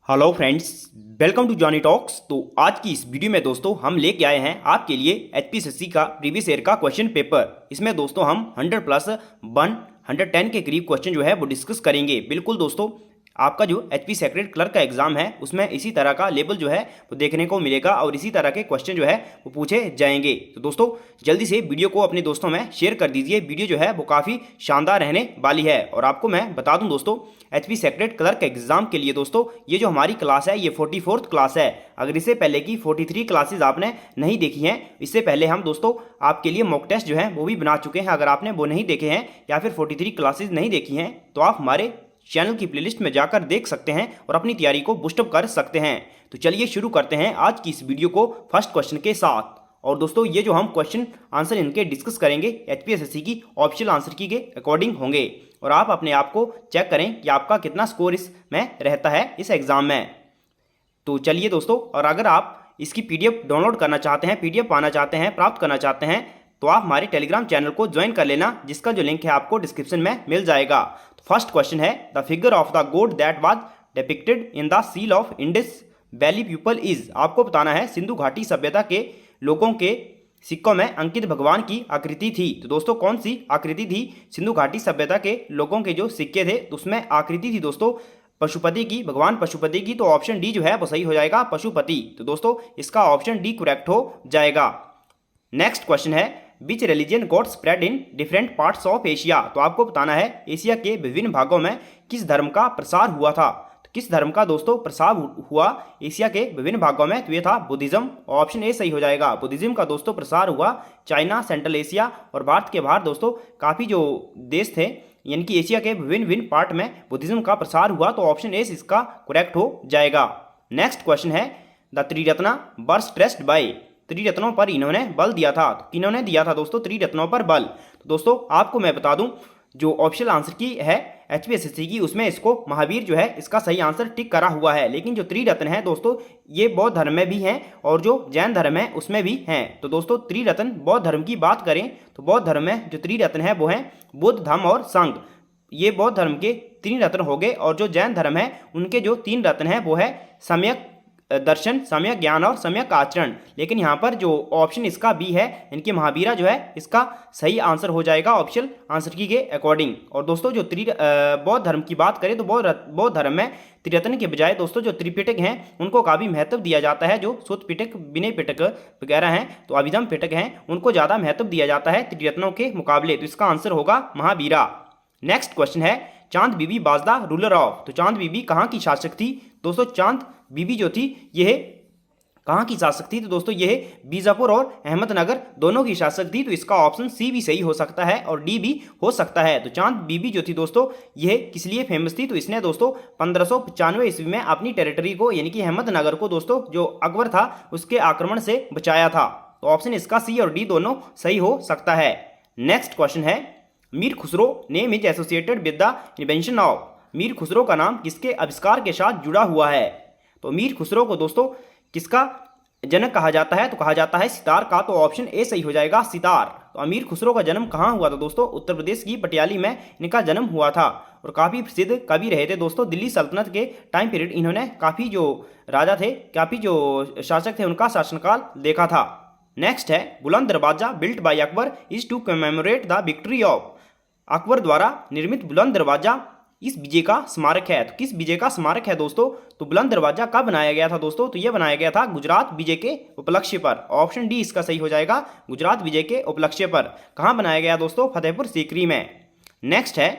Hello friends, welcome to Johnny talks. तो आज की इस वीडियो में दोस्तों हम लेके आए हैं आपके लिए एचपीएससी का प्रीवियस ईयर का क्वेश्चन पेपर। इसमें दोस्तों हम 100 प्लस 110 के करीब क्वेश्चन जो है वो डिस्कस करेंगे। बिल्कुल दोस्तों, आपका जो एचपी सेक्रेटरी क्लर्क का एग्जाम है उसमें इसी तरह का लेवल जो है वो देखने को मिलेगा और इसी तरह के क्वेश्चन जो है वो पूछे जाएंगे। तो दोस्तों जल्दी से वीडियो को अपने दोस्तों में शेयर कर दीजिए। वीडियो जो है वो काफ़ी शानदार रहने वाली है। और आपको मैं बता दूं दोस्तों, एचपी सेक्रेटरी क्लर्क एग्जाम के लिए दोस्तों ये जो हमारी क्लास है ये 44th क्लास है। अगर इससे पहले की 43 क्लासेज आपने नहीं देखी हैं, इससे पहले हम दोस्तों आपके लिए मॉक टेस्ट जो है वो भी बना चुके हैं। अगर आपने वो नहीं देखे हैं या फिर 43 क्लासेज नहीं देखी हैं तो आप हमारे चैनल की प्लेलिस्ट में जाकर देख सकते हैं और अपनी तैयारी को बूस्टअप कर सकते हैं। तो चलिए शुरू करते हैं आज की इस वीडियो को फर्स्ट क्वेश्चन के साथ। और दोस्तों ये जो हम क्वेश्चन आंसर इनके डिस्कस करेंगे एचपीएससी की ऑफिशियल आंसर की के अकॉर्डिंग होंगे और आप अपने आप को चेक करें कि आपका कितना स्कोर इसमें रहता है इस एग्जाम में। तो चलिए दोस्तों, और अगर आप इसकी पीडीएफ डाउनलोड करना चाहते हैं, पीडीएफ पाना चाहते हैं, प्राप्त करना चाहते हैं तो आप हमारे टेलीग्राम चैनल को ज्वाइन कर लेना, जिसका जो लिंक है आपको डिस्क्रिप्शन में मिल जाएगा। तो फर्स्ट क्वेश्चन है, द फिगर ऑफ द गोड that was depicted in the seal of Indus valley people is. आपको बताना है सिंधु घाटी सभ्यता के लोगों के सिक्कों में अंकित भगवान की आकृति थी। तो दोस्तों कौन सी आकृति थी? सिंधु घाटी सभ्यता के लोगों के जो सिक्के थे तो उसमें आकृति थी दोस्तों पशुपति की, भगवान पशुपति की। तो ऑप्शन डी जो है वो सही हो जाएगा, पशुपति। तो दोस्तों इसका ऑप्शन डी करेक्ट हो जाएगा। नेक्स्ट क्वेश्चन है, विच religion got spread in different parts of Asia. तो आपको बताना है एशिया के विभिन्न भागों में किस धर्म का प्रसार हुआ था। तो किस धर्म का दोस्तों प्रसार हुआ एशिया के विभिन्न भागों में? तो ये था बुद्धिज्म। ऑप्शन ए सही हो जाएगा। बुद्धिज्म का दोस्तों प्रसार हुआ चाइना, सेंट्रल एशिया और भारत के बाहर दोस्तों काफ़ी जो देश थे, यानी कि एशिया के विभिन्न विभिन्न पार्ट में बुद्धिज्म का प्रसार हुआ। तो ऑप्शन ए इसका करेक्ट हो जाएगा। नेक्स्ट क्वेश्चन है, the Triratna were stressed bye. त्रिरत्नों पर इन्होंने बल दिया था। तो किन्होंने दिया था दोस्तों त्रिरत्नों पर बल? तो दोस्तों आपको मैं बता दूं, जो ऑप्शनल आंसर की है एचपीएससी की उसमें इसको महावीर जो है इसका सही आंसर टिक करा हुआ है। लेकिन जो त्रिरत्न है दोस्तों ये बौद्ध धर्म में भी हैं और जो जैन धर्म है उसमें भी हैं। तो दोस्तों त्रिरत्न बौद्ध धर्म की बात करें तो बौद्ध धर्म में जो त्रिरत्न है वो है बुद्ध, धम्म और संघ। ये बौद्ध धर्म के तीन रत्न हो गए और जो जैन धर्म है उनके जो तीन रत्न है वो है सम्यक दर्शन, सम्यक ज्ञान और सम्यक आचरण। लेकिन यहाँ पर जो ऑप्शन इसका बी है, इनकी महावीरा जो है इसका सही आंसर हो जाएगा ऑप्शन आंसर की के अकॉर्डिंग। और दोस्तों जो बौद्ध धर्म की बात करें तो बौद्ध धर्म में त्रिरत्न के बजाय दोस्तों जो त्रिपिटक हैं उनको काफ़ी महत्व दिया जाता है। जो सुत पिटक, विनय पिटक वगैरह हैं तो अभिधम पिटक हैं उनको ज़्यादा महत्व दिया जाता है त्रिरत्नों के मुकाबले। तो इसका आंसर होगा महावीरा। नेक्स्ट क्वेश्चन है, चांद बीबी वाज द रूलर ऑफ। तो चांद बीबी कहाँ की शासक थी? दोस्तों चांद बीबी जो थी यह कहाँ की शासक थी? तो दोस्तों यह बीजापुर और अहमदनगर दोनों की शासक थी। तो इसका ऑप्शन सी भी सही हो सकता है और डी भी हो सकता है। तो चांद बीबी जो थी दोस्तों यह किस लिए फेमस थी? तो इसने दोस्तों 1595 ईस्वी में अपनी टेरिटरी को यानी कि अहमदनगर को दोस्तों जो अकबर था उसके आक्रमण से बचाया था। तो ऑप्शन इसका सी और डी दोनों सही हो सकता है। नेक्स्ट क्वेश्चन है, Mir Khusro name is associated with the invention of. Mir Khusro का नाम किसके आविष्कार के साथ जुड़ा हुआ है? तो मीर खुसरो को दोस्तों किसका जनक कहा जाता है? तो कहा जाता है सितार का। तो ऑप्शन ए सही हो जाएगा, सितार। तो अमीर खुसरो का जन्म कहाँ हुआ था दोस्तों? उत्तर प्रदेश की पटियाली में इनका जन्म हुआ था और काफ़ी प्रसिद्ध कवि रहे थे दोस्तों। दिल्ली सल्तनत के टाइम पीरियड इन्होंने काफ़ी जो राजा थे, काफ़ी जो शासक थे उनका शासनकाल देखा था। नेक्स्ट है, Buland Darwaza built by Akbar is to commemorate the victory of. Akbar द्वारा निर्मित बुलंद दरवाजा इस विजय का स्मारक है। तो किस विजय का स्मारक है दोस्तों? तो बुलंद दरवाजा कब बनाया गया था दोस्तों? तो यह बनाया गया था गुजरात विजय के उपलक्ष्य पर। ऑप्शन डी इसका सही हो जाएगा, गुजरात विजय के उपलक्ष्य पर। कहाँ बनाया गया दोस्तों? फतेहपुर सीकरी में। नेक्स्ट है,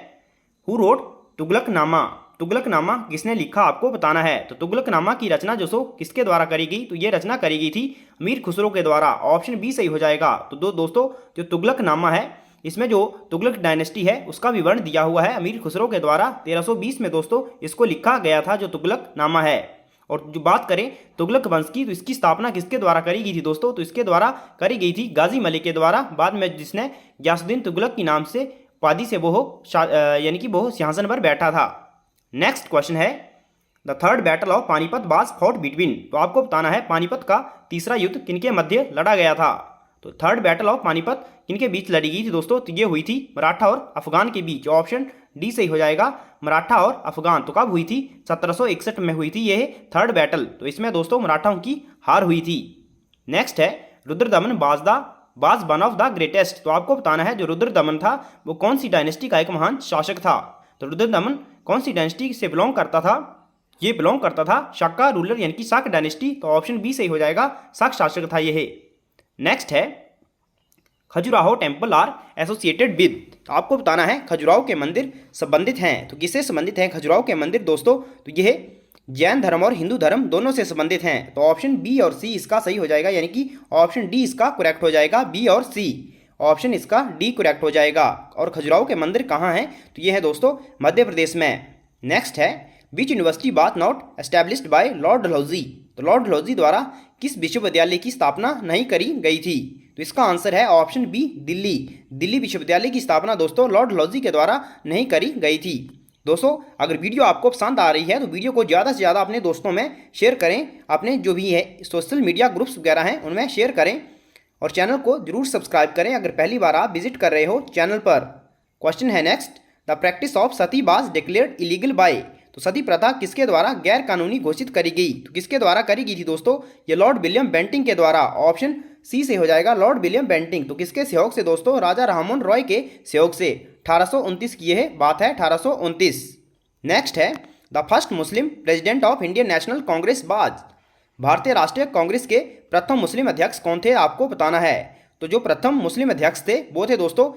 हु रोट तुगलकनामा। तुगलकनामा किसने लिखा आपको बताना है। तो तुगलकनामा की रचना जो सो किसके द्वारा करी गई? तो ये रचना करी गई थी अमीर खुसरो के द्वारा। ऑप्शन बी सही हो जाएगा। तो दोस्तों जो तुगलकनामा है इसमें जो तुगलक डायनेस्टी है उसका विवरण दिया हुआ है अमीर खुसरो के द्वारा। 1320 में दोस्तों इसको लिखा गया था जो तुगलकनामा है। और जो बात करें तुगलक वंश की तो इसकी स्थापना किसके द्वारा करी गई थी दोस्तों? तो इसके द्वारा करी गई थी गाजी मलिक के द्वारा। बाद में जिसने गयासुद्दीन तुगलक के नाम से उपाधि से वो यानी कि वो सिंहासन पर बैठा था। नेक्स्ट क्वेश्चन है, the third battle of Panipat was fought between. तो आपको बताना है पानीपत का तीसरा युद्ध किनके मध्य लड़ा गया था। तो थर्ड बैटल ऑफ पानीपत किनके बीच लड़ी गई थी दोस्तों? तो ये हुई थी मराठा और अफगान के बीच। ऑप्शन डी सही हो जाएगा मराठा और अफगान। तो कब हुई थी? 1761 में हुई थी यह थर्ड बैटल। तो इसमें दोस्तों मराठाओं की हार हुई थी। नेक्स्ट है रुद्रदमन बाज वन ऑफ द ग्रेटेस्ट। तो आपको बताना है जो रुद्रदमन था वो कौन सी डायनेस्टी का एक महान शासक था। तो रुद्रदमन कौन सी डायनेस्टी से बिलोंग करता था? ये बिलोंग करता था शाका रूलर यानी कि शाक डायनेस्टी। तो ऑप्शन बी सही हो जाएगा, शाक शासक था यह। नेक्स्ट है Khajuraho temple are associated with. तो आपको बताना है खजुराहो के मंदिर संबंधित हैं। तो किससे संबंधित हैं खजुराहो के मंदिर दोस्तों? तो यह जैन धर्म और हिंदू धर्म दोनों से संबंधित हैं। तो ऑप्शन बी और सी इसका सही हो जाएगा, यानी कि ऑप्शन डी इसका करेक्ट हो जाएगा। बी और सी, ऑप्शन इसका डी करेक्ट हो जाएगा। और खजुराहो के मंदिर कहाँ हैं? तो ये है दोस्तों मध्य प्रदेश में। नेक्स्ट है which university was not established bye Lord Dalhousie. तो लॉर्ड डलहौजी द्वारा किस विश्वविद्यालय की स्थापना नहीं करी गई थी? तो इसका आंसर है ऑप्शन बी दिल्ली। दिल्ली विश्वविद्यालय की स्थापना दोस्तों लॉर्ड डलहौजी के द्वारा नहीं करी गई थी। दोस्तों अगर वीडियो आपको पसंद आ रही है तो वीडियो को ज़्यादा से ज़्यादा अपने दोस्तों में शेयर करें। अपने जो भी है सोशल मीडिया ग्रुप्स वगैरह हैं उनमें शेयर करें और चैनल को जरूर सब्सक्राइब करें अगर पहली बार आप विजिट कर रहे हो चैनल पर। क्वेश्चन है next, the practice of sati was declared illegal by. तो सती प्रथा किसके द्वारा गैर कानूनी घोषित करी गई? तो किसके द्वारा करी गई थी दोस्तों? ये लॉर्ड विलियम बेंटिंग के द्वारा। ऑप्शन सी से हो जाएगा लॉर्ड विलियम बेंटिंग। तो किसके सहयोग से दोस्तों? राजा राममोहन रॉय के सहयोग से। 1829 की यह बात है, 1829। नेक्स्ट है the first Muslim president of Indian national Congress was. भारतीय राष्ट्रीय कांग्रेस के प्रथम मुस्लिम अध्यक्ष कौन थे? आपको बताना है। तो जो प्रथम मुस्लिम अध्यक्ष थे वो थे दोस्तों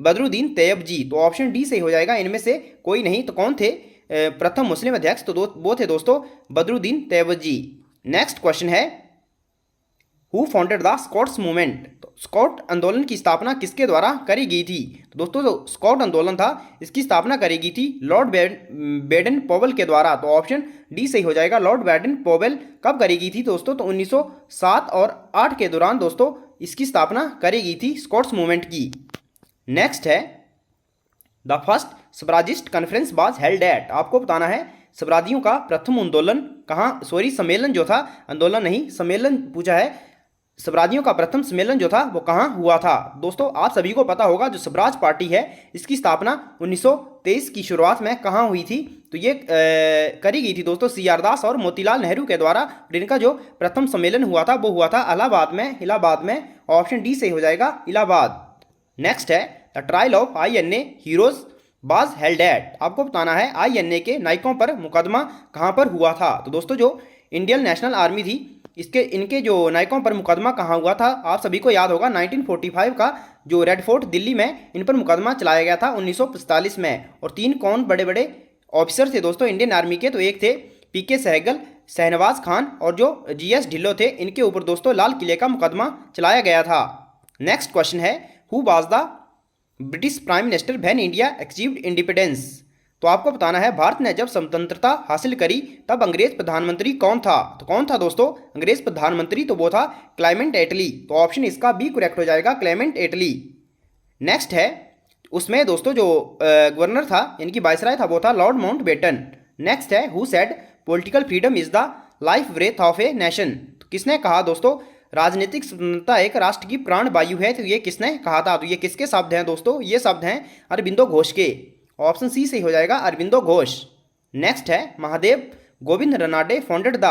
बदरुद्दीन तैयब जी। तो ऑप्शन डी सही हो जाएगा, इनमें से कोई नहीं। तो कौन थे प्रथम मुस्लिम अध्यक्ष? तो वो थे दोस्तों Badruddin Tyabji. Next question है who founded the Scouts movement. तो स्कॉट आंदोलन की स्थापना किसके द्वारा करी गई थी? तो दोस्तों जो स्कॉट आंदोलन था इसकी स्थापना करी गई थी लॉर्ड बेडन पॉवेल के द्वारा। तो ऑप्शन डी सही हो जाएगा, लॉर्ड बेडन पॉवेल। कब करी गई थी दोस्तों? तो 1907 और 8 के दौरान दोस्तों इसकी स्थापना करी गई थी स्कॉट्स मूवमेंट की। नेक्स्ट है the first Swarajist conference was held at. आपको बताना है स्वराजियों का प्रथम आंदोलन कहाँ, सम्मेलन जो था, आंदोलन नहीं सम्मेलन पूछा है। स्वराजियों का प्रथम सम्मेलन जो था वो कहाँ हुआ था? दोस्तों आप सभी को पता होगा जो स्वराज पार्टी है इसकी स्थापना 1923 की शुरुआत में कहाँ हुई थी? तो ये करी गई थी दोस्तों CR दास और मोतीलाल नेहरू के द्वारा। इनका जो प्रथम सम्मेलन हुआ था वो हुआ था इलाहाबाद में। ऑप्शन डी सही हो जाएगा, इलाहाबाद। नेक्स्ट है the trial of INA heroes was held at. आपको बताना है INA के नायकों पर मुकदमा कहाँ पर हुआ था? तो दोस्तों जो इंडियन नेशनल आर्मी थी इनके जो नायकों पर मुकदमा कहाँ हुआ था? आप सभी को याद होगा 1945 का जो रेड फोर्ट दिल्ली में इन पर मुकदमा चलाया गया था 1945 में। और 3 कौन बड़े बड़े ऑफिसर थे दोस्तों इंडियन आर्मी के? तो एक थे PK सहगल, शहनवाज खान और जो GS ढिल्लो थे। इनके ऊपर दोस्तों लाल किले का मुकदमा चलाया गया था। नेक्स्ट क्वेश्चन है who was the British prime minister when India achieved independence. तो आपको बताना है भारत ने जब स्वतंत्रता हासिल करी तब अंग्रेज प्रधानमंत्री कौन था? तो कौन था दोस्तों अंग्रेज प्रधानमंत्री? तो वो था क्लेमेंट एटली। तो ऑप्शन इसका बी करेक्ट हो जाएगा, क्लेमेंट एटली। नेक्स्ट है उसमें दोस्तों जो गवर्नर था यानी कि वाइसराय था वो था लॉर्ड माउंटबेटन। नेक्स्ट है who said political freedom is the life breath of a nation. तो किसने कहा दोस्तों राजनीतिक स्वतंत्रता एक राष्ट्र की प्राण वायु है? तो ये किसने कहा था? तो ये किसके शब्द हैं दोस्तों? ये शब्द हैं अरबिंदो घोष के। ऑप्शन सी सही हो जाएगा, अरबिंदो घोष। नेक्स्ट है महादेव गोविंद रनाडे फाउंडेड द।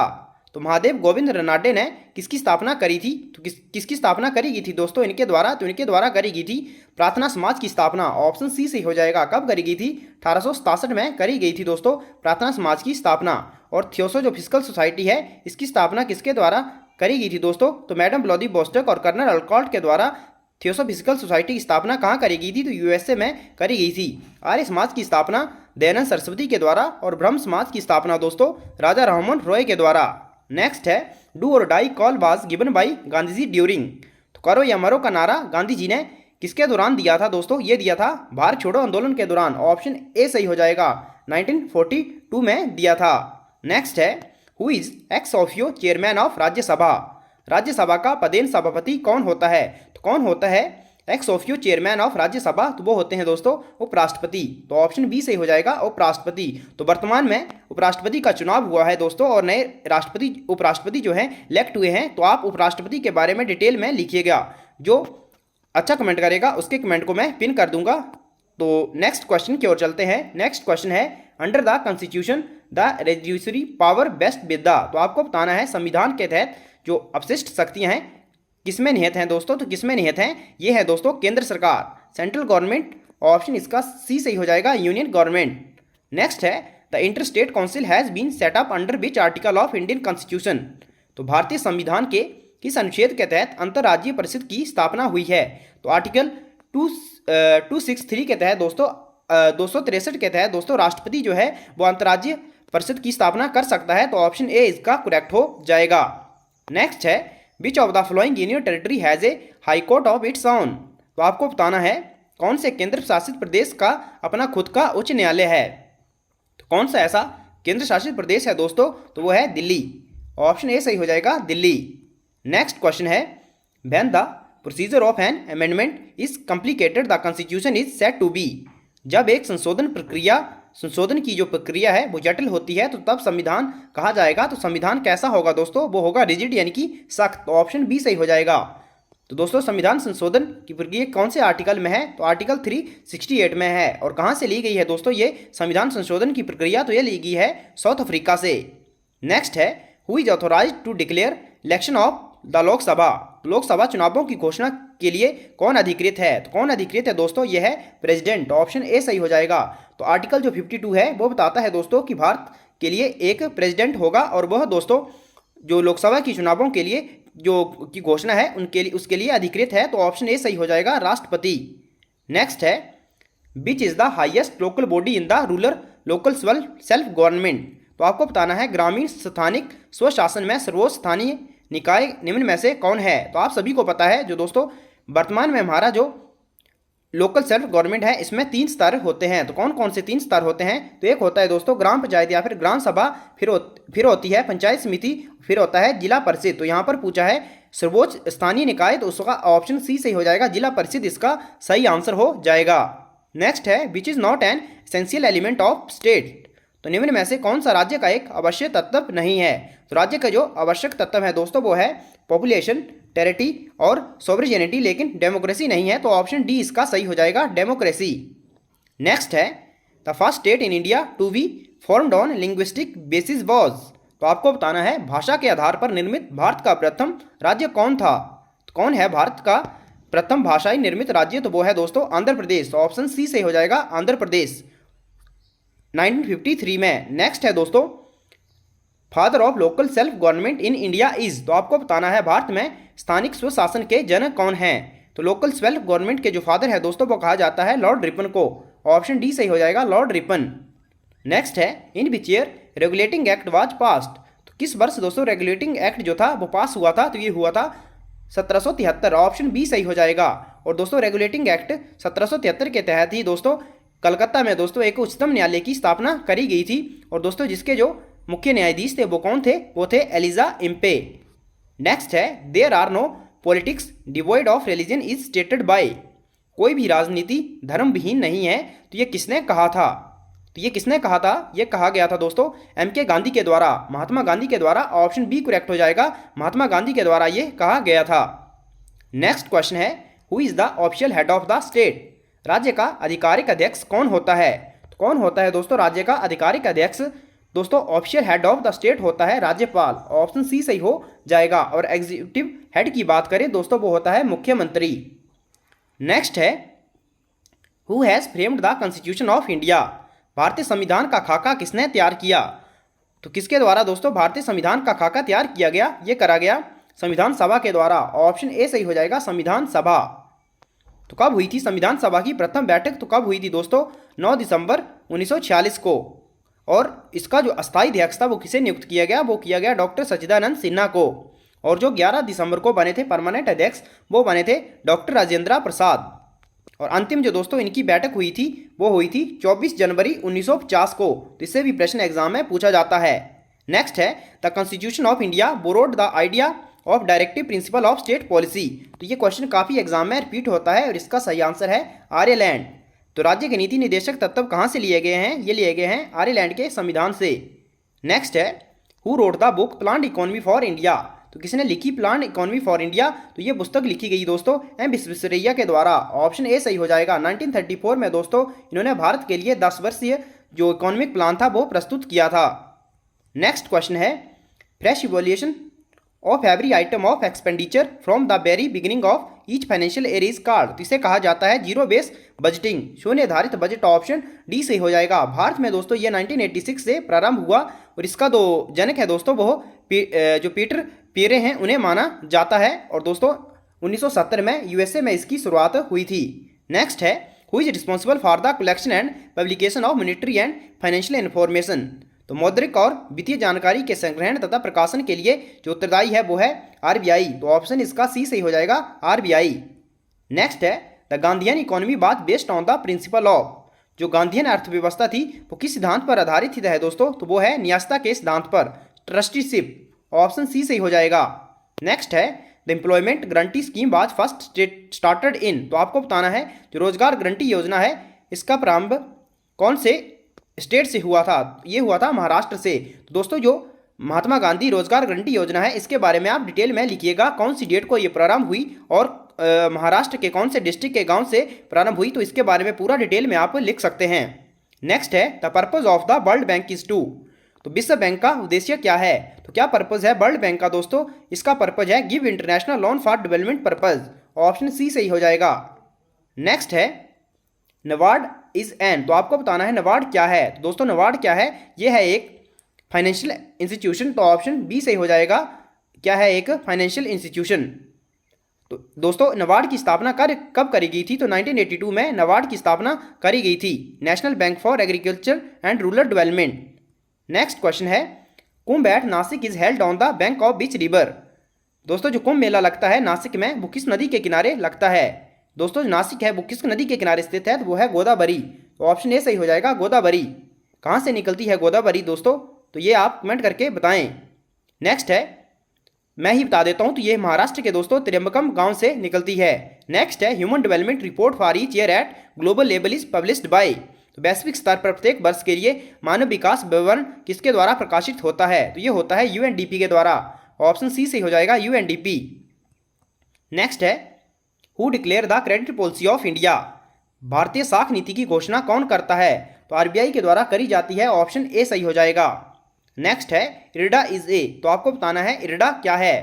तो महादेव गोविंद रनाडे ने किसकी स्थापना करी थी? तो किसकी स्थापना करी गई थी दोस्तों इनके द्वारा? तो इनके द्वारा करी गई थी प्रार्थना समाज की स्थापना। ऑप्शन सी सही हो जाएगा। कब करी गई थी? 1867 में करी गई थी दोस्तों प्रार्थना समाज की स्थापना। और थियोसोफिकल सोसाइटी है इसकी स्थापना किसके द्वारा करी गई थी दोस्तों? तो मैडम ब्लॉदी बोस्टक और कर्नल अल्कॉट के द्वारा थियोसोफिकल सोसाइटी की स्थापना कहाँ करी गई थी? तो USA में करी गई थी। आर्य समाज की स्थापना दयानंद सरस्वती के द्वारा और ब्रह्म समाज की स्थापना दोस्तों राजा राममोहन रॉय के द्वारा। नेक्स्ट है do or die call was given by Gandhi ji during. तो करो या मरो का नारा गांधी जी ने किसके दौरान दिया था दोस्तों? ये दिया था भारत छोड़ो आंदोलन के दौरान। ऑप्शन ए सही हो जाएगा, 1942 में दिया था। नेक्स्ट है who is ex officio chairman of Rajya Sabha. Rajya Sabha का पदेन सभापति कौन होता है? तो कौन होता है x officio chairman of Rajya Sabha? तो वो होते हैं दोस्तों उपराष्ट्रपति। तो ऑप्शन बी सही हो जाएगा, उपराष्ट्रपति। तो वर्तमान में उपराष्ट्रपति का चुनाव हुआ है दोस्तों और नए राष्ट्रपति उपराष्ट्रपति जो हैं इलेक्ट हुए हैं। तो आप उपराष्ट्रपति के बारे में डिटेल में लिखिएगा। जो अच्छा कमेंट करेगा उसके कमेंट को मैं पिन कर दूंगा तो नेक्स्ट क्वेश्चन की ओर चलते हैं। नेक्स्ट क्वेश्चन है under the constitution the residuary power बेस्ट विद द। तो आपको बताना है संविधान के तहत जो अपशिष्ट शक्तियां हैं किसमें निहित हैं दोस्तों। तो किसमें निहित हैं, ये है दोस्तों केंद्र सरकार, सेंट्रल गवर्नमेंट। ऑप्शन इसका सी सही हो जाएगा, यूनियन गवर्नमेंट। नेक्स्ट है the inter state council has been set up under which article of Indian constitution. तो भारतीय संविधान के किस अनुच्छेद के तहत अंतर्राज्यीय परिषद की स्थापना हुई है। तो आर्टिकल 263 के तहत दोस्तों 263 के तहत दोस्तों राष्ट्रपति जो है वो अंतर्राज्यीय परिषद की स्थापना कर सकता है। तो ऑप्शन ए इसका करेक्ट हो जाएगा। नेक्स्ट है which of the following union territory has a high court of its own. तो आपको बताना है कौन से केंद्र शासित प्रदेश का अपना खुद का उच्च न्यायालय है। तो कौन सा ऐसा केंद्र शासित प्रदेश है दोस्तों, तो वो है दिल्ली। ऑप्शन ए सही हो जाएगा, दिल्ली। नेक्स्ट क्वेश्चन है when the procedure of an amendment is complicated the constitution is said to be. जब एक संशोधन की जो प्रक्रिया है वो जटिल होती है तो तब संविधान कहा जाएगा। तो संविधान कैसा होगा दोस्तों, वो होगा रिजिड यानी कि सख्त। तो ऑप्शन बी सही हो जाएगा। तो दोस्तों संविधान संशोधन की प्रक्रिया कौन से आर्टिकल में है, तो आर्टिकल 368 में है। और कहाँ से ली गई है दोस्तों ये संविधान संशोधन की प्रक्रिया, तो ये ली गई है साउथ अफ्रीका से। नेक्स्ट है who is authorise to declare election of the Lok Sabha. Lok Sabha चुनावों की घोषणा के लिए कौन अधिकृत है। तो कौन अधिकृत है दोस्तों, यह है प्रेसिडेंट। ऑप्शन ए सही हो जाएगा। तो आर्टिकल जो 52 है वो बताता है दोस्तों कि भारत के लिए एक प्रेसिडेंट होगा और वह दोस्तों जो लोकसभा की चुनावों के लिए जो की घोषणा है उसके लिए अधिकृत है। तो ऑप्शन ए सही हो जाएगा, राष्ट्रपति। नेक्स्ट है which is the highest local body in the rural local self government. तो आपको बताना है ग्रामीण स्थानिक स्वशासन में सर्वोच्च स्थानीय निकाय निम्न में से कौन है। तो आप सभी को पता है जो दोस्तों वर्तमान में हमारा जो लोकल सेल्फ गवर्नमेंट है इसमें 3 स्तर होते हैं। तो कौन कौन से 3 स्तर होते हैं, तो एक होता है दोस्तों ग्राम पंचायत या फिर ग्राम सभा, फिर होती है पंचायत समिति, फिर होता है जिला परिषद। तो यहाँ पर पूछा है सर्वोच्च स्थानीय निकाय, तो उसका ऑप्शन सी सही हो जाएगा, जिला परिषद इसका सही आंसर हो जाएगा। नेक्स्ट है which is not an essential element of state. तो निम्न में से कौन सा राज्य का एक आवश्यक तत्व नहीं है। तो राज्य का जो आवश्यक तत्व है दोस्तों वो है पॉपुलेशन, टेरिटरी और सोवरेनिटी, लेकिन डेमोक्रेसी नहीं है। तो ऑप्शन डी इसका सही हो जाएगा, डेमोक्रेसी। नेक्स्ट है the first state in India to be formed on linguistic basis was. तो आपको बताना है भाषा के आधार पर निर्मित भारत का प्रथम राज्य कौन था। तो कौन है भारत का प्रथम भाषाई निर्मित राज्य, तो वो है दोस्तों आंध्र प्रदेश। तो ऑप्शन सी सही हो जाएगा, आंध्र प्रदेश 1953 में। नेक्स्ट है दोस्तों father of local self government in India is. तो आपको बताना है भारत में स्थानिक स्वशासन के जनक कौन हैं। तो लोकल सेल्फ गवर्नमेंट के जो फादर है दोस्तों वो कहा जाता है लॉर्ड रिपन को। ऑप्शन डी सही हो जाएगा, लॉर्ड रिपन। नेक्स्ट है in which year regulating act was passed. तो किस वर्ष दोस्तों रेगुलेटिंग एक्ट जो था वो पास हुआ था, तो ये हुआ था 1773। ऑप्शन बी सही हो जाएगा। और दोस्तों रेगुलेटिंग एक्ट 1773 के तहत ही दोस्तों कलकत्ता में दोस्तों एक उच्चतम न्यायालय की स्थापना करी गई थी। और दोस्तों जिसके जो मुख्य न्यायाधीश थे वो कौन थे, वो थे एलिजा इम्पे। नेक्स्ट है there are no politics devoid of religion is stated by. कोई भी राजनीति धर्म विहीन नहीं है, तो ये किसने कहा था। तो ये किसने कहा था, ये कहा गया था दोस्तों एम.के. गांधी के द्वारा, महात्मा गांधी के द्वारा। ऑप्शन बी करेक्ट हो जाएगा, महात्मा गांधी के द्वारा ये कहा गया था। नेक्स्ट क्वेश्चन है who is the official head of the state. राज्य का आधिकारिक अध्यक्ष कौन होता है। तो कौन होता है दोस्तों राज्य का आधिकारिक अध्यक्ष, दोस्तों official head of the state होता है राज्यपाल। ऑप्शन सी सही हो जाएगा। और एग्जीक्यूटिव हेड की बात करें दोस्तों वो होता है मुख्यमंत्री। नेक्स्ट है who has framed the constitution of India. भारतीय संविधान का खाका किसने तैयार किया। तो किसके द्वारा दोस्तों भारतीय संविधान का खाका तैयार किया गया, ये करा गया संविधान सभा के द्वारा। ऑप्शन ए सही हो जाएगा, संविधान सभा। तो कब हुई थी संविधान सभा की प्रथम बैठक, तो कब हुई थी दोस्तों 9 दिसंबर 1946 को। और इसका जो अस्थायी अध्यक्ष था वो किसे नियुक्त किया गया, वो किया गया डॉक्टर सच्चिदानंद सिन्हा को। और जो 11 दिसंबर को बने थे परमानेंट अध्यक्ष वो बने थे डॉक्टर राजेंद्र प्रसाद। और अंतिम जो दोस्तों इनकी बैठक हुई थी वो हुई थी 24 जनवरी 1950 को। तो इससे भी प्रश्न एग्जाम में पूछा जाता है। नेक्स्ट है the constitution of India borrowed the idea of directive principle of state policy. तो ये क्वेश्चन काफ़ी एग्जाम में रिपीट होता है और इसका सही आंसर है आर्यलैंड। तो राज्य के नीति निर्देशक तत्व कहाँ से लिए गए हैं, ये लिए गए हैं आर्यलैंड के संविधान से। नेक्स्ट है who wrote the book planned economy for India. तो तो किसने लिखी प्लान इकोनॉमी फॉर इंडिया? तो ये पुस्तक लिखी गई दोस्तों एम विश्वेश्वरैया के द्वारा। ऑप्शन ए सही हो जाएगा। 1934 में दोस्तों इन्होंने भारत के लिए 10 वर्षीय जो इकोनॉमिक प्लान था वो प्रस्तुत किया था। नेक्स्ट क्वेश्चन है, fresh evolution of every item of expenditure from the very beginning of each financial year is called. तो इसे कहा जाता है जीरो बेस बजटिंग, शून्य निर्धारित बजट। ऑप्शन डी सही हो जाएगा। भारत में दोस्तों ये 1986 से प्रारंभ हुआ और इसका जो जनक है दोस्तों वो जो पीटर पियरे हैं उन्हें माना जाता है। और दोस्तों 1970 में यूएसए में इसकी शुरुआत हुई थी। नेक्स्ट है, who is responsible for the collection and publication of monetary and financial information. तो मौद्रिक और वित्तीय जानकारी के संग्रहण तथा प्रकाशन के लिए जो उत्तरदायी है वो है आरबीआई। तो ऑप्शन इसका सी सही हो जाएगा, आरबीआई। नेक्स्ट है, द गांधीयन इकोनॉमी बात based on the principle of. जो गांधीयन अर्थव्यवस्था थी वो किस सिद्धांत पर आधारित है दोस्तों? तो वो है न्यास्ता के सिद्धांत पर, ट्रस्टीशिप। ऑप्शन सी सही हो जाएगा। नेक्स्ट है, the employment guarantee scheme was first started in. तो आपको बताना है जो रोजगार गारंटी योजना है इसका प्रारंभ कौन से स्टेट से हुआ था? ये हुआ था महाराष्ट्र से। तो दोस्तों जो महात्मा गांधी रोजगार गारंटी योजना है इसके बारे में आप डिटेल में लिखिएगा कौन सी डेट को ये प्रारंभ हुई और महाराष्ट्र के कौन से डिस्ट्रिक्ट के गांव से प्रारंभ हुई। तो इसके बारे में पूरा डिटेल में आप लिख सकते हैं। नेक्स्ट है, the purpose of the World Bank is to. तो विश्व बैंक का उद्देश्य क्या है? तो क्या पर्पज है वर्ल्ड बैंक का दोस्तों? इसका पर्पज है give international loan for development purpose. Option C सही हो जाएगा। नेक्स्ट है, नबार्ड इज एन। तो आपको बताना है नबार्ड क्या है। तो दोस्तों नबार्ड क्या है? ये है एक फाइनेंशियल इंस्टीट्यूशन। तो ऑप्शन बी सही हो जाएगा। क्या है? एक फाइनेंशियल इंस्टीट्यूशन। तो दोस्तों नबार्ड की स्थापना कब करी गई थी? तो 1982 में नबार्ड की स्थापना करी गई थी, national bank for agriculture and rural development. Next question है, Kumbh at Nashik is held on the bank of which river. दोस्तों जो कुंभ मेला लगता है नासिक में वो किस नदी के किनारे लगता है? दोस्तों नासिक है वो किस नदी के किनारे स्थित है? तो वो है गोदावरी। तो ऑप्शन ए सही हो जाएगा, गोदावरी। कहाँ से निकलती है गोदावरी दोस्तों? तो ये आप कमेंट करके बताएं। नेक्स्ट है, मैं ही बता देता हूं, तो ये महाराष्ट्र के दोस्तों त्र्यंबकम गांव से निकलती है। नेक्स्ट है, human development report for each year eight global level is published by. तो वैश्विक स्तर पर प्रत्येक वर्ष के लिए मानव विकास विवरण किसके द्वारा प्रकाशित होता है? तो ये होता है यूएनडीपी के द्वारा। ऑप्शन सी सही हो जाएगा, यूएनडीपी। नेक्स्ट है, who declare the credit policy of India. भारतीय साख नीति की घोषणा कौन करता है? तो आरबीआई के द्वारा करी जाती है। ऑप्शन ए सही हो जाएगा। नेक्स्ट है, इरडा इज ए। तो आपको बताना है इरडा क्या है।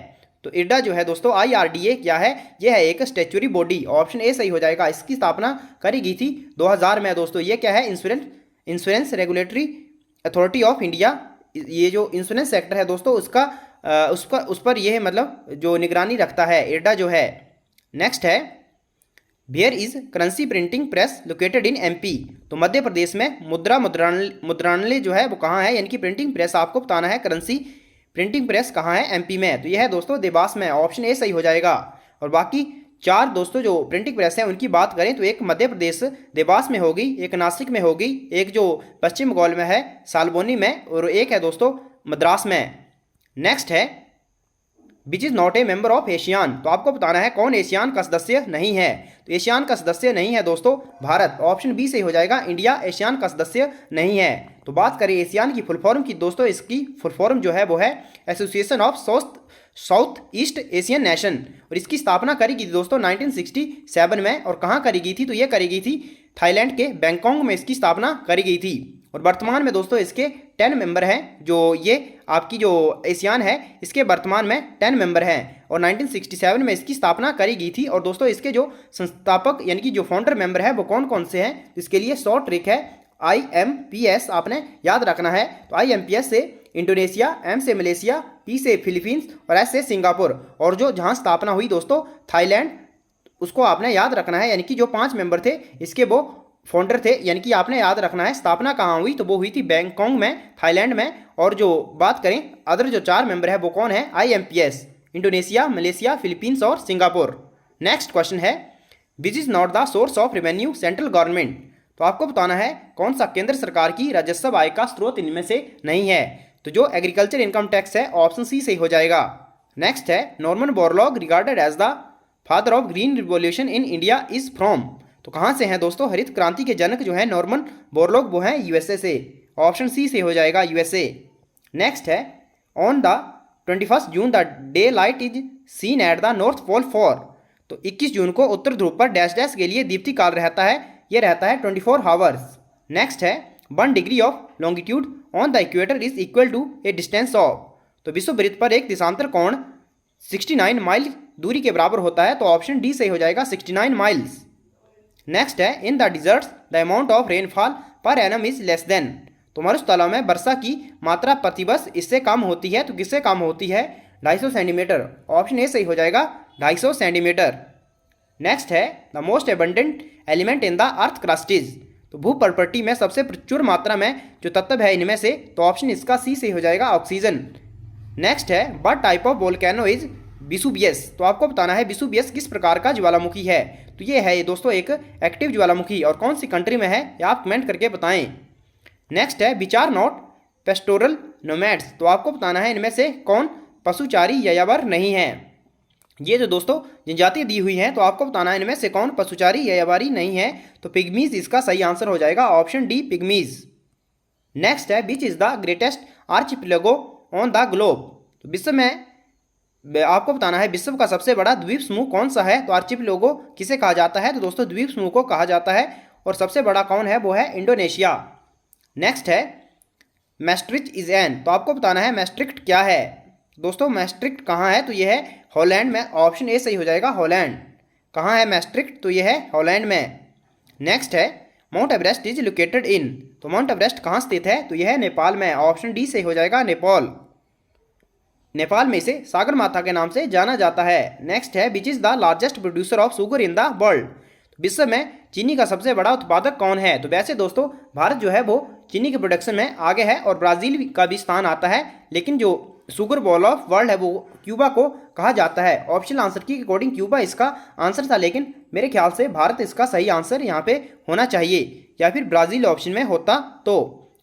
तो इरडा जो है दोस्तों IRDA क्या है? यह है एक स्टैट्यूटरी बॉडी। ऑप्शन ए सही हो जाएगा। इसकी स्थापना करी गई थी 2000 में दोस्तों। ये क्या है? Insurance regulatory authority of India. ये जो इंश्योरेंस सेक्टर है दोस्तों उसका उस पर यह मतलब जो निगरानी रखता है इरडा जो है। नेक्स्ट है, where is currency printing press located in MP। तो मध्य प्रदेश में मुद्रणालय जो है वो कहाँ है? यानी कि प्रिंटिंग प्रेस आपको बताना है करेंसी प्रिंटिंग प्रेस कहाँ है? MP में। तो यह है दोस्तों देवास में। ऑप्शन ए सही हो जाएगा। और बाकी चार दोस्तों जो प्रिंटिंग प्रेस है उनकी बात करें तो एक मध्य प्रदेश देवास में होगी, एक नासिक में होगी, एक जो पश्चिम बंगाल में है सालबोनी में, और एक है दोस्तों मद्रास में। नेक्स्ट है, which is not a member of ASEAN. तो आपको बताना है कौन एशियान का सदस्य नहीं है। तो एशियान का सदस्य नहीं है दोस्तों भारत। ऑप्शन बी सही हो जाएगा, इंडिया एशियान का सदस्य नहीं है। तो बात करें एशियान की फुल फॉर्म की दोस्तों, इसकी फुल फॉर्म जो है वो है association of south east Asian nation. और इसकी स्थापना करी गई थी दोस्तों 1967 में। और कहाँ करी गई थी? तो ये करी गई थी थाईलैंड के बैंकॉक में इसकी स्थापना करी गई थी। और वर्तमान में दोस्तों इसके 10 मेंबर हैं। जो ये आपकी जो एशियान है इसके वर्तमान में 10 मेंबर हैं। और 1967 में इसकी स्थापना करी गई थी। और दोस्तों इसके जो संस्थापक यानी कि जो फाउंडर मेंबर है वो कौन कौन से हैं? इसके लिए शॉर्ट ट्रिक है IMPS, आपने याद रखना है। तो IMPS से इंडोनेशिया, M से मलेशिया, P से फिलीपींस और S से सिंगापुर। और जो जहाँ स्थापना हुई दोस्तों थाईलैंड, उसको आपने याद रखना है। यानी कि जो 5 मेंबर थे इसके वो फाउंडर थे। यानी कि आपने याद रखना है स्थापना कहाँ हुई? तो वो हुई थी बैंकॉक में, थाईलैंड में। और जो बात करें अदर जो 4 मेंबर है वो कौन है? IMPS, इंडोनेशिया, मलेशिया, फिलीपींस और सिंगापुर। नेक्स्ट क्वेश्चन है, which is not the source of revenue central government. तो आपको बताना है कौन सा केंद्र सरकार की राजस्व आय का स्रोत इनमें से नहीं है। तो जो एग्रीकल्चर इनकम टैक्स है ऑप्शन सी सही हो जाएगा। नेक्स्ट है, Norman Borlaug regarded as the father of green revolution in India is from. तो कहाँ से हैं दोस्तों? हरित क्रांति के जनक जो है नॉर्मन बोरलॉग वो हैं USA से। ऑप्शन सी से हो जाएगा USA। नेक्स्ट है, on the 21 June the daylight is seen at the north pole for. तो 21 जून को उत्तर ध्रुव पर डैश डैश के लिए दीप्ति काल रहता है, ये रहता है 24 आवर्स। नेक्स्ट है 1 degree of longitude on the equator is equal to a distance of. तो विषुववृत्त पर एक देशांतर कोण 69 माइल दूरी के बराबर होता है, तो ऑप्शन डी सही हो जाएगा 69 माइल्स। नेक्स्ट है in the deserts the amount of rainfall per annum is less than. तो मरुस्थलों में वर्षा की मात्रा प्रतिवर्ष इससे कम होती है, तो किससे कम होती है? 250 सेंटीमीटर। ऑप्शन ए सही हो जाएगा 250 सेंटीमीटर। नेक्स्ट है the most abundant element in the earth crust is. तो भूपर्पट्टी में सबसे प्रचुर मात्रा में जो तत्व है इनमें से, तो ऑप्शन इसका सी सही हो जाएगा ऑक्सीजन। नेक्स्ट है what type of volcano is Vesuvius. तो आपको बताना है विसुवियस किस प्रकार का ज्वालामुखी है। तो ये है दोस्तों एक एक्टिव ज्वालामुखी, और कौन सी कंट्री में है ये आप कमेंट करके बताएं। नेक्स्ट है which are not pastoral nomads. तो आपको बताना है इनमें से कौन पशुचारी यायावर नहीं है। ये जो दोस्तों जनजाति दी हुई है, तो आपको बताना है इनमें से कौन पशुचारी यायावारी नहीं है। तो पिग्मीज इसका सही आंसर हो जाएगा, ऑप्शन डी पिग्मीज। नेक्स्ट है which is the greatest archipelago on the globe. तो विश्व में आपको बताना है विश्व का सबसे बड़ा द्वीप समूह कौन सा है। तो आर्चिपेलागो किसे कहा जाता है? तो दोस्तों द्वीप समूह को कहा जाता है, और सबसे बड़ा कौन है? वो है इंडोनेशिया। नेक्स्ट है मैस्ट्रिक्ट इज एन। तो आपको बताना है मैस्ट्रिक्ट क्या है। दोस्तों मैस्ट्रिक्ट कहाँ है? तो यह है हॉलैंड में, ऑप्शन ए सही हो जाएगा हॉलैंड। कहाँ है मैस्ट्रिक्ट? तो यह है हॉलैंड में। नेक्स्ट है माउंट एवरेस्ट इज लोकेटेड इन। तो माउंट एवरेस्ट कहाँ स्थित है? तो यह है नेपाल में, ऑप्शन डी सही हो जाएगा नेपाल। नेपाल में इसे सागर माथा के नाम से जाना जाता है। नेक्स्ट है which is the largest producer of sugar in the world. विश्व में चीनी का सबसे बड़ा उत्पादक कौन है? तो वैसे दोस्तों भारत जो है वो चीनी के प्रोडक्शन में आगे है, और ब्राज़ील का भी स्थान आता है, लेकिन जो शुगर बॉल ऑफ वर्ल्ड है वो क्यूबा को कहा जाता है। ऑप्शनल आंसर की अकॉर्डिंग क्यूबा इसका आंसर था, लेकिन मेरे ख्याल से भारत इसका सही आंसर यहाँ पे होना चाहिए, या फिर ब्राज़ील ऑप्शन में होता तो।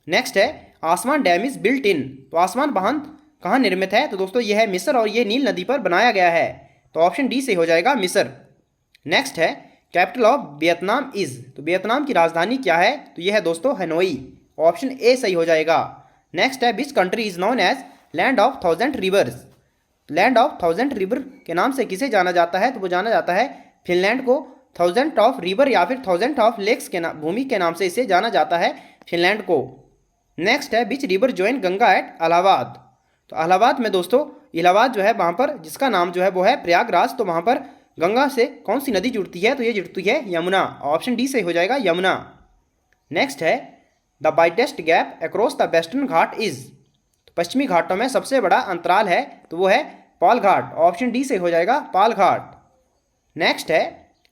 नेक्स्ट है आसमान डैम इज बिल्ट इन। तो आसमान बांध कहाँ निर्मित है? तो दोस्तों यह है मिस्र, और ये नील नदी पर बनाया गया है, तो ऑप्शन डी से हो जाएगा मिस्र। नेक्स्ट है कैपिटल ऑफ वियतनाम इज। तो वियतनाम की राजधानी क्या है? तो यह है दोस्तों हनोई, ऑप्शन ए सही हो जाएगा। नेक्स्ट है which country is known as land of 1000 rivers. Land of 1000 river के नाम से किसे जाना जाता है? तो वो जाना जाता है फिनलैंड को 1000 ऑफ रिवर या फिर 1000 ऑफ लेक्स के भूमि के नाम से इसे जाना जाता है फिनलैंड को। नेक्स्ट है which river join Ganga at Allahabad. तो इलाहाबाद में दोस्तों इलाहाबाद जो है वहाँ पर जिसका नाम जो है वो है प्रयागराज, तो वहाँ पर गंगा से कौन सी नदी जुड़ती है? तो ये जुड़ती है यमुना, ऑप्शन डी से हो जाएगा यमुना। नेक्स्ट है the widest gap across the western Ghat is. तो पश्चिमी घाटों में सबसे बड़ा अंतराल है, तो वो है पाल घाट, ऑप्शन डी से हो जाएगा पाल घाट। नेक्स्ट है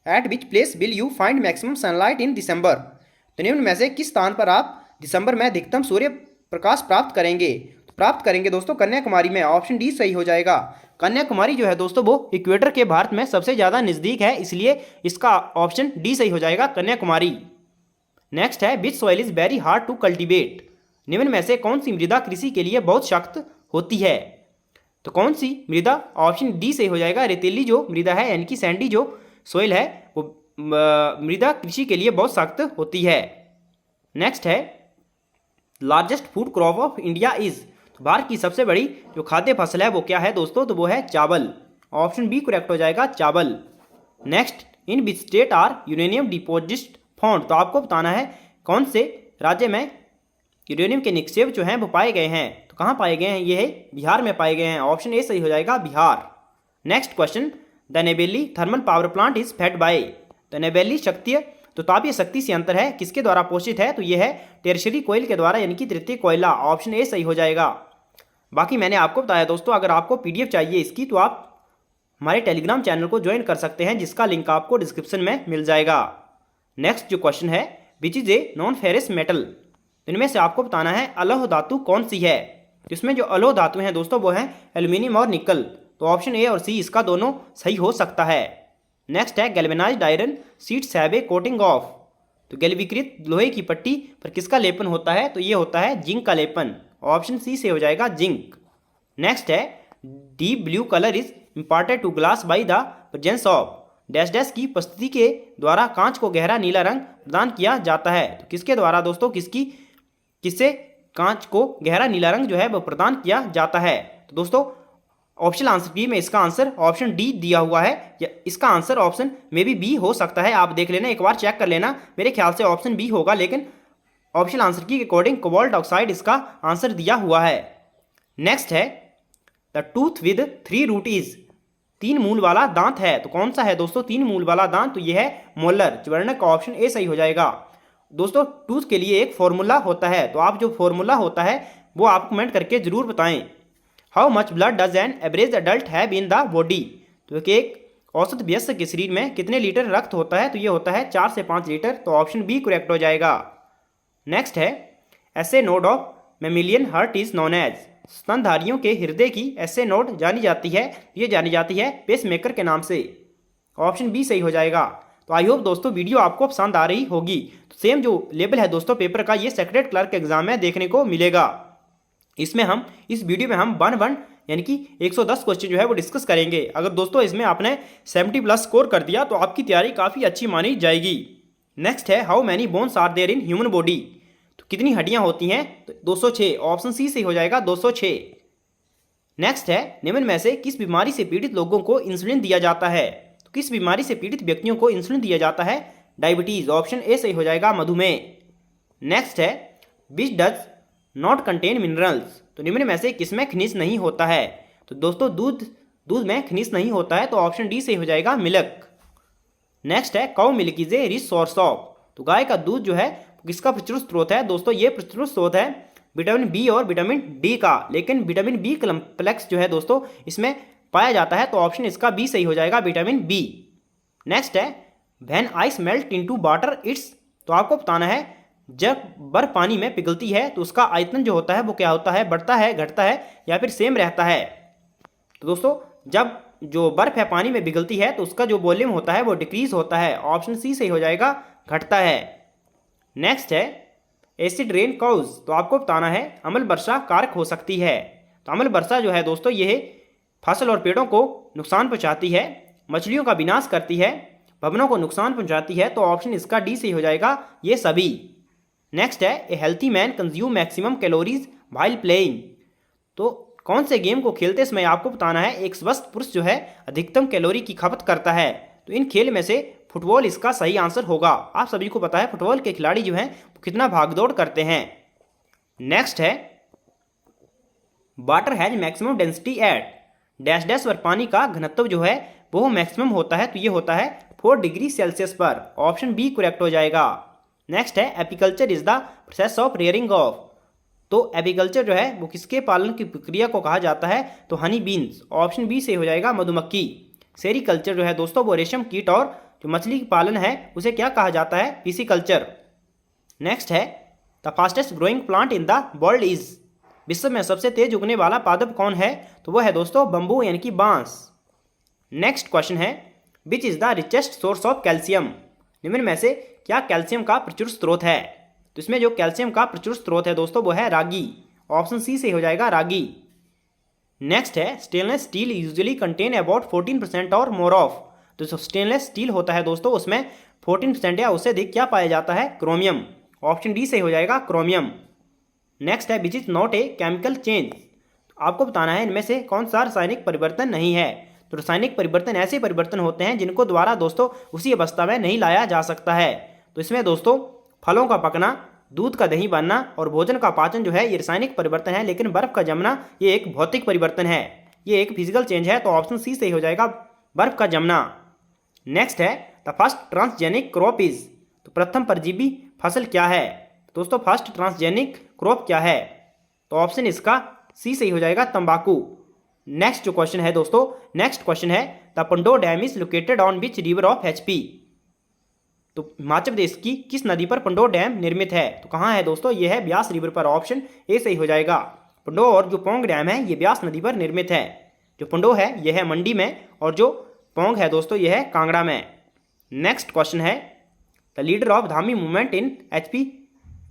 at which place will you find maximum sunlight in December. तो निम्न में से किस स्थान पर आप दिसंबर में अधिकतम सूर्य प्रकाश प्राप्त करेंगे? तो प्राप्त करेंगे दोस्तों कन्याकुमारी में, ऑप्शन डी सही हो जाएगा। कन्याकुमारी जो है दोस्तों वो इक्वेटर के भारत में सबसे ज़्यादा नज़दीक है, इसलिए इसका ऑप्शन डी सही हो जाएगा कन्याकुमारी। नेक्स्ट है which soil is very hard to cultivate. निम्न में से कौन सी मृदा कृषि के लिए बहुत सख्त होती है? तो कौन सी मृदा? ऑप्शन डी सही हो जाएगा रेतीली जो मृदा है, यानी कि सैंडी जो सोइल है वो मृदा कृषि के लिए बहुत सख्त होती है। नेक्स्ट है largest food crop of India is. तो भारत की सबसे बड़ी जो खाद्य फसल है वो क्या है दोस्तों? तो वो है चावल, ऑप्शन बी करेक्ट हो जाएगा चावल। Next in which state are uranium deposit found. तो आपको बताना है कौन से राज्य में यूरेनियम के निक्षेप जो हैं वो पाए गए हैं। तो कहाँ पाए गए हैं? ये है बिहार में पाए गए हैं, ऑप्शन ए सही हो जाएगा Bihar. Next question the Neyveli thermal power plant is fed by. तो नेबेली शक्ति तो तापीय शक्ति संयंत्र है किसके द्वारा पोषित है? तो ये है टेरशरी कोयल के द्वारा, यानी कि तृतीय कोयला, ऑप्शन ए सही हो जाएगा। बाकी मैंने आपको बताया दोस्तों अगर आपको पीडीएफ चाहिए इसकी तो आप हमारे टेलीग्राम चैनल को ज्वाइन कर सकते हैं, जिसका लिंक आपको डिस्क्रिप्शन में मिल जाएगा। नेक्स्ट जो क्वेश्चन है which is a non ferrous metal. इनमें से आपको बताना है अलौह धातु कौन सी है। जिसमें जो अलौह धातु हैं दोस्तों वो हैं एल्यूमिनियम और निकल, तो ऑप्शन ए और सी इसका दोनों सही हो सकता है। नेक्स्ट है galvanised iron sheets have a coating of. तो गैल्वीकृत लोहे की पट्टी पर किसका लेपन होता है? तो ये होता है जिंक का लेपन, ऑप्शन सी से हो जाएगा जिंक। नेक्स्ट है deep blue colour is imparted to glass by the presence of dash dash की उपस्थिति के द्वारा कांच को गहरा नीला रंग प्रदान किया जाता है। तो किसके द्वारा दोस्तों किससे कांच को गहरा नीला रंग जो है वो प्रदान किया जाता है? तो दोस्तों ऑप्शनल आंसर की में इसका आंसर ऑप्शन डी दिया हुआ है, या इसका आंसर ऑप्शन में भी बी हो सकता है। आप देख लेना, एक बार चेक कर लेना, मेरे ख्याल से ऑप्शन बी होगा, लेकिन ऑप्शनल आंसर की के अकॉर्डिंग कोबाल्ट ऑक्साइड इसका आंसर दिया हुआ है। नेक्स्ट है the tooth with 3 root is, 3 मूल वाला दांत है, तो कौन सा है दोस्तों 3 मूल वाला दांत? तो यह है मोलर। वर्णक का ऑप्शन ए सही हो जाएगा। दोस्तों टूथ के लिए एक फॉर्मूला होता है, तो आप जो फॉर्मूला होता है वो आप कमेंट करके जरूर बताएं। How much blood does an average adult have in the body, तो एक औसत वयस्क के शरीर में कितने लीटर रक्त होता है? तो ये होता है 4 से 5 लीटर, तो ऑप्शन बी करेक्ट हो जाएगा। नेक्स्ट है SA node of mammalian heart is known as, स्तनधारियों के हृदय की ऐसे नोड जानी जाती है, ये जानी जाती है पेसमेकर के नाम से, ऑप्शन बी सही हो जाएगा। तो आई होप दोस्तों वीडियो आपको पसंद आ रही होगी। तो सेम जो लेवल है दोस्तों पेपर का, ये सेक्रेटरी क्लर्क एग्जाम में देखने को मिलेगा। इसमें हम इस वीडियो में हम 1 यानी कि 110 क्वेश्चन जो है वो डिस्कस करेंगे। अगर दोस्तों इसमें आपने 70+ स्कोर कर दिया तो आपकी तैयारी काफ़ी अच्छी मानी जाएगी। नेक्स्ट है how many bones are there in human body, तो कितनी हड्डियां होती हैं? तो 206, ऑप्शन सी सही हो जाएगा 206। नेक्स्ट है निम्न में से किस बीमारी से पीड़ित लोगों को इंसुलिन दिया जाता है? तो किस बीमारी से पीड़ित व्यक्तियों को इंसुलिन दिया जाता है? डायबिटीज, ऑप्शन ए सही हो जाएगा मधुमेह। नेक्स्ट है which does not contain minerals, तो निम्न में से किसमें खनिज नहीं होता है? तो दोस्तों दूध में खनिज नहीं होता है, तो ऑप्शन डी सही हो जाएगा मिल्क। नेक्स्ट है cow milk is a rich source of, तो गाय का दूध जो है किसका प्रचुर स्रोत है? दोस्तों ये प्रचुर स्रोत है विटामिन बी और विटामिन डी का, लेकिन विटामिन बी कॉम्प्लेक्स जो है दोस्तों इसमें पाया जाता है, तो ऑप्शन इसका बी सही हो जाएगा विटामिन बी। नेक्स्ट है when ice melt into water it's, तो आपको बताना है जब बर्फ पानी में पिघलती है तो उसका आयतन जो होता है वो क्या होता है? बढ़ता है, घटता है या फिर सेम रहता है? तो दोस्तों जब जो बर्फ है पानी में पिघलती है तो उसका जो वॉल्यूम होता है वो डिक्रीज होता है, ऑप्शन सी सही हो जाएगा घटता है। नेक्स्ट है एसिड रेन कॉज, तो आपको बताना है अम्ल वर्षा कारक हो सकती है। तो अम्ल वर्षा जो है दोस्तों यह फसल और पेड़ों को नुकसान पहुंचाती है, मछलियों का विनाश करती है, भवनों को नुकसान पहुंचाती है, तो ऑप्शन इसका डी सही हो जाएगा ये सभी। नेक्स्ट है ए healthy man consume maximum calories while playing, तो कौन से गेम को खेलते समय आपको बताना है एक स्वस्थ पुरुष जो है अधिकतम कैलोरी की खपत करता है? तो इन खेल में से फुटबॉल इसका सही आंसर होगा। आप सभी को पता है फुटबॉल के खिलाड़ी जो हैं वो कितना भागदौड़ करते हैं। नेक्स्ट है water has maximum density at dash dash पर, पानी का घनत्व जो है वो मैक्सिमम होता है, तो ये होता है 4 डिग्री सेल्सियस पर, ऑप्शन बी करेक्ट हो जाएगा। नेक्स्ट है apiculture is the process of rearing of, तो एपीकल्चर जो है वो किसके पालन की प्रक्रिया को कहा जाता है? तो हनी बीन्स, ऑप्शन बी से हो जाएगा मधुमक्खी। सेरीकल्चर जो है दोस्तों वो रेशम कीट और जो मछली पालन है उसे क्या कहा जाता है? पिसीकल्चर। नेक्स्ट है the fastest growing plant in the world is, विश्व में सबसे तेज उगने वाला पादप कौन है? तो वह है दोस्तों बंबू यानी कि बांस। नेक्स्ट क्वेश्चन है which is the richest source of calcium, निम्न में से क्या कैल्शियम का प्रचुर स्रोत है? तो इसमें जो कैल्शियम का प्रचुर स्रोत है दोस्तों वो है रागी, ऑप्शन सी से हो जाएगा रागी। नेक्स्ट है stainless steel usually contain about 14% और मोर ऑफ, तो जो स्टेनलेस स्टील होता है दोस्तों उसमें 14% या उससे अधिक क्या पाया जाता है? क्रोमियम, ऑप्शन डी से हो जाएगा क्रोमियम। नेक्स्ट है which is not a chemical change, आपको बताना है इनमें से कौन सा रासायनिक परिवर्तन नहीं है? तो रासायनिक परिवर्तन ऐसे परिवर्तन होते हैं जिनको द्वारा दोस्तों उसी अवस्था में नहीं लाया जा सकता है। तो इसमें दोस्तों फलों का पकना, दूध का दही बनना और भोजन का पाचन जो है ये रासायनिक परिवर्तन है, लेकिन बर्फ का जमना ये एक भौतिक परिवर्तन है, ये एक फिजिकल चेंज है, तो ऑप्शन सी सही हो जाएगा बर्फ का जमना। नेक्स्ट है the first transgenic crop is, तो प्रथम परजीवी फसल क्या है? दोस्तों फर्स्ट ट्रांसजेनिक क्रॉप क्या है? तो ऑप्शन इसका सी सही हो जाएगा तंबाकू। नेक्स्ट जो क्वेश्चन है दोस्तों, नेक्स्ट क्वेश्चन है the Pando dam is located on which river of HP, तो हिमाचल प्रदेश की किस नदी पर पंडो डैम निर्मित है? तो कहाँ है दोस्तों? ये है ब्यास रिवर पर, ऑप्शन ए सही हो जाएगा। पंडो और जो पोंग डैम है ये ब्यास नदी पर निर्मित है। जो पंडो है ये है मंडी में और जो पोंग है दोस्तों ये है कांगड़ा में। नेक्स्ट क्वेश्चन है the leader of Dhami movement in HP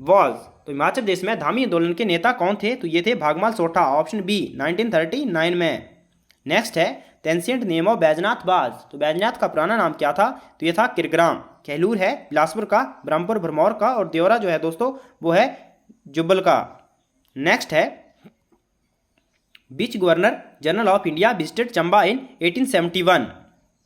was, तो हिमाचल प्रदेश में धामी आंदोलन के नेता कौन थे? तो ये थे भागमाल सोठा, ऑप्शन बी 1939 में। नेक्स्ट है the ancient name of Baijnath बाज, तो बैजनाथ का पुराना नाम क्या था? तो ये था किरग्राम। कहलूर है बिलासपुर का, ब्रह्मपुर भरमौर का और देवरा जो है दोस्तों वो है जुब्बल का। नेक्स्ट है which governor general of India visited Chamba in 1871?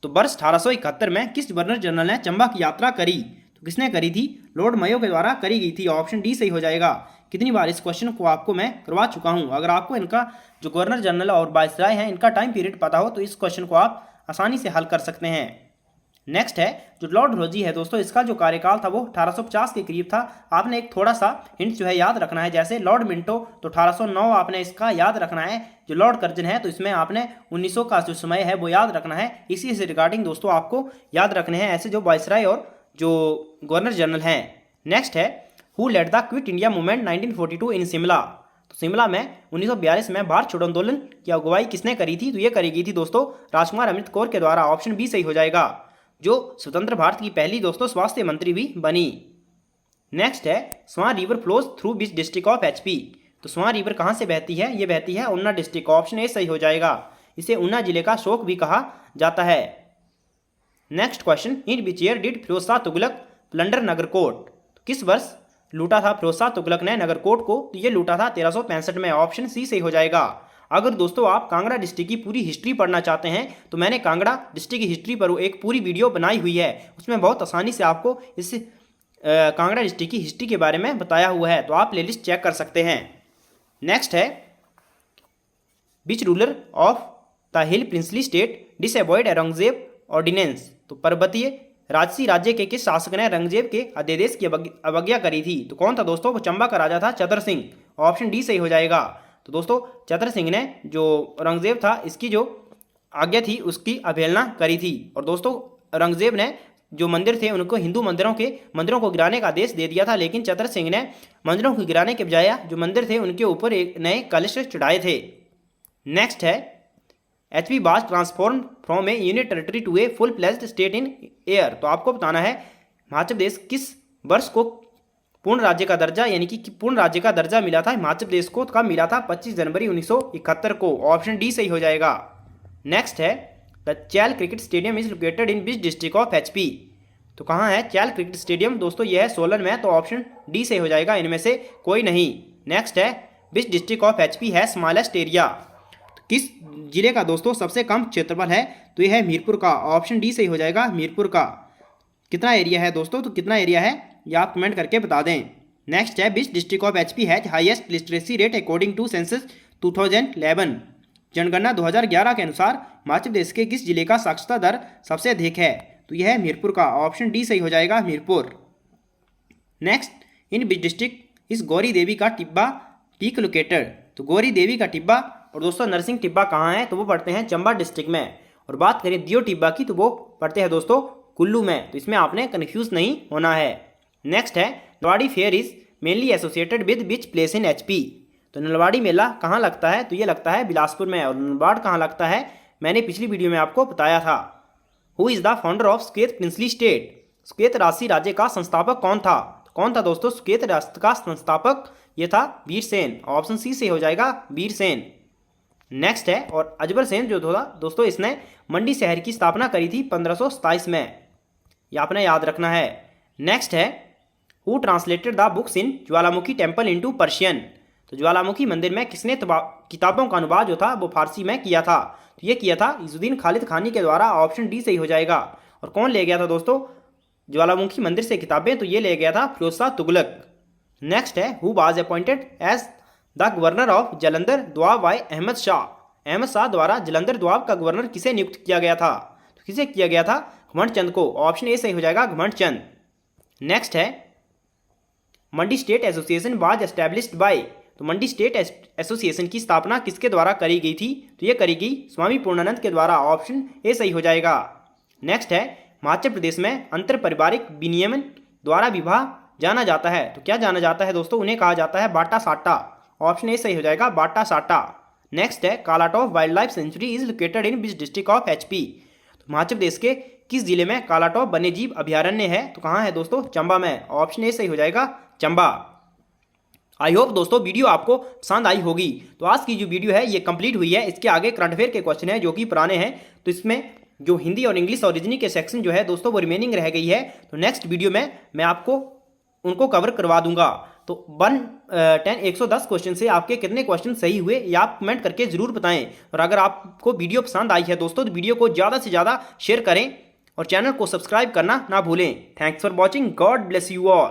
तो वर्ष 1871 में किस गवर्नर जनरल ने चंबा की यात्रा करी? तो किसने करी थी? लॉर्ड मेयो के द्वारा करी गई थी। ऑप्शन डी सही हो जाएगा। कितनी बार इस क्वेश्चन को आपको मैं करवा चुका हूं। अगर आपको इनका जो गवर्नर जनरल और वायसराय हैं इनका टाइम पीरियड पता हो तो इस क्वेश्चन को आप आसानी से हल कर सकते हैं। नेक्स्ट है जो लॉर्ड रोजी है दोस्तों, इसका जो कार्यकाल था वो 1850 के करीब था। आपने एक थोड़ा सा हिंट जो है याद रखना है, जैसे लॉर्ड मिंटो तो 1809 आपने इसका याद रखना है। जो लॉर्ड कर्जन है तो इसमें आपने 1900 का जो समय है वो याद रखना है। इसी से रिगार्डिंग दोस्तों आपको याद रखने हैं ऐसे जो वायसराय और जो गवर्नर जनरल हैं। नेक्स्ट है who led the quit India movement 1942 in Shimla? तो शिमला में 1942 में भारत छोड़ो आंदोलन की अगुवाई किसने करी थी? तो ये करी गई थी दोस्तों राजकुमार अमृत कौर के द्वारा। ऑप्शन बी सही हो जाएगा, जो स्वतंत्र भारत की पहली दोस्तों स्वास्थ्य मंत्री भी बनी। नेक्स्ट है Swan river flows through which district of HP? तो स्वां रिवर कहाँ से बहती है? ये बहती है ऊना डिस्ट्रिक्ट। ऑप्शन ए सही हो जाएगा। इसे ऊना जिले का शोक भी कहा जाता है। Next question in which year did Firoz Shah Tughlaq plunder Nagarkot? किस वर्ष लूटा था फिरोज शाह तुगलक ने नगरकोट को? तो ये लूटा था 1365 में। ऑप्शन सी सही हो जाएगा। अगर दोस्तों आप कांगड़ा डिस्ट्रिक्ट की पूरी हिस्ट्री पढ़ना चाहते हैं तो मैंने कांगड़ा डिस्ट्रिक्ट की हिस्ट्री पर एक पूरी वीडियो बनाई हुई है। उसमें बहुत आसानी से आपको इस कांगड़ा डिस्ट्रिक्ट की हिस्ट्री के बारे में बताया हुआ है, तो आप प्लेलिस्ट चेक कर सकते हैं। नेक्स्ट है which ruler of the hill princely state disavowed Aurangzeb ordinance? तो पर्वतीय राजसी राज्य के किस शासक ने औरंगजेब के अध्यादेश की अवज्ञा करी थी? तो कौन था दोस्तों? वो चंबा का राजा था चतर सिंह। ऑप्शन डी सही हो जाएगा। तो दोस्तों चतर सिंह ने जो औरंगजेब था इसकी जो आज्ञा थी उसकी अवहेलना करी थी। और दोस्तों औरंगजेब ने जो मंदिर थे उनको हिंदू मंदिरों को गिराने का आदेश दे दिया था, लेकिन चतर सिंह ने मंदिरों को गिराने के बजाय जो मंदिर थे उनके ऊपर एक नए कलश चढ़ाए थे। नेक्स्ट है HP was transform from a unit territory to a full fledged state in year? तो आपको बताना है हिमाचल प्रदेश किस वर्ष को पूर्ण राज्य का दर्जा यानी कि पूर्ण राज्य का दर्जा मिला था हिमाचल प्रदेश को? कब मिला था? 25 जनवरी 1971 को। ऑप्शन डी सही हो जाएगा। नेक्स्ट है the Chail cricket stadium is located in which district of HP? तो कहाँ है चैल क्रिकेट स्टेडियम? दोस्तों यह है सोलन में। तो ऑप्शन डी सही हो जाएगा, इनमें से कोई नहीं। नेक्स्ट है विच डिस्ट्रिक्ट ऑफ एचपी है स्मॉलेस्ट एरिया? तो किस जिले का दोस्तों सबसे कम क्षेत्रफल है? तो यह है मीरपुर का। ऑप्शन डी सही हो जाएगा, मीरपुर का। कितना एरिया है दोस्तों? तो कितना एरिया है ये आप कमेंट करके बता दें। नेक्स्ट है which district of HP has highest literacy rate according to census 2011? जनगणना 2011 के अनुसार हिमाचल प्रदेश के किस जिले का साक्षरता दर सबसे अधिक है? तो यह है मीरपुर का। ऑप्शन डी सही हो जाएगा, Mirpur. Next in which district इस गौरी देवी का टिब्बा पीक लोकेटेड? तो गौरी देवी का टिब्बा और दोस्तों नरसिंह टिब्बा कहाँ है? तो वो पढ़ते हैं चंबा डिस्ट्रिक्ट में। और बात करें दियो टिब्बा की तो वो पढ़ते हैं दोस्तों कुल्लू में। तो इसमें आपने कन्फ्यूज नहीं होना है। नेक्स्ट है Nalwari fair is mainly associated with which place in HP? तो नलवाड़ी मेला कहाँ लगता है? तो ये लगता है बिलासपुर में। और नलवाड़ कहाँ लगता है? मैंने पिछली वीडियो में आपको बताया था। Who is the founder of Suket princely state? Suket राजसी राज्य का संस्थापक कौन था? तो कौन था दोस्तों सुकेत राष्ट्र का संस्थापक? ये था वीर सेन। ऑप्शन सी से हो जाएगा, वीर सेन। नेक्स्ट है और अजबर सेन जो था दोस्तों इसने मंडी शहर की स्थापना करी थी 1527 में। ये आपने याद रखना है। नेक्स्ट है who translated the books in Jwalamukhi temple into Persian? तो ज्वालामुखी मंदिर में किसने किताबों का अनुवाद जो था वो फारसी में किया था? तो ये किया था इजुद्दीन खालिद खानी के द्वारा। ऑप्शन डी सही हो जाएगा। और कौन ले गया था दोस्तों ज्वालामुखी मंदिर से किताबें? तो ये ले गया था फिरोज शाह तुगलक। नेक्स्ट है who was appointed as the governor of Jalandhar Doab by Ahmad Shah? Ahmad Shah द्वारा जलंधर द्वाब का गवर्नर किसे नियुक्त किया गया था? तो किसे किया गया था? घुमंड चंद को। ऑप्शन ए सही हो जाएगा, घुमंड चंद। नेक्स्ट है Mandi state association was established by? तो मंडी स्टेट एसोसिएशन की स्थापना किसके द्वारा करी गई थी? तो ये करी गई स्वामी पूर्णानंद के द्वारा। ऑप्शन ए सही हो जाएगा। नेक्स्ट है हिमाचल प्रदेश में अंतर पारिवारिक विनियमन द्वारा विवाह जाना जाता है। तो क्या जाना जाता है दोस्तों? उन्हें कहा जाता है बाटा साटा। ऑप्शन ए सही हो जाएगा, बाटा साटा। नेक्स्ट है Kalatop wild life sanctuary is located in which district of HP? तो हिमाचल प्रदेश के किस जिले में कालाटॉप वन्यजीव अभयारण्य है? तो कहाँ है दोस्तों? चंबा में। ऑप्शन ए सही हो जाएगा, चंबा। आई होप दोस्तों वीडियो आपको पसंद आई होगी। तो आज की जो वीडियो है ये कंप्लीट हुई है। इसके आगे करंट अफेयर के क्वेश्चन है जो कि पुराने हैं, तो इसमें जो हिंदी और इंग्लिश और रीजनिंग के सेक्शन जो है दोस्तों वो रिमेनिंग रह गई है। तो नेक्स्ट वीडियो में मैं आपको उनको कवर करवा दूंगा। तो 110 क्वेश्चन से आपके कितने क्वेश्चन सही हुए ये आप कमेंट करके जरूर बताएं। और अगर आपको वीडियो पसंद आई है दोस्तों तो वीडियो को ज़्यादा से ज़्यादा शेयर करें और चैनल को सब्सक्राइब करना ना भूलें। Thanks for watching, God bless you all.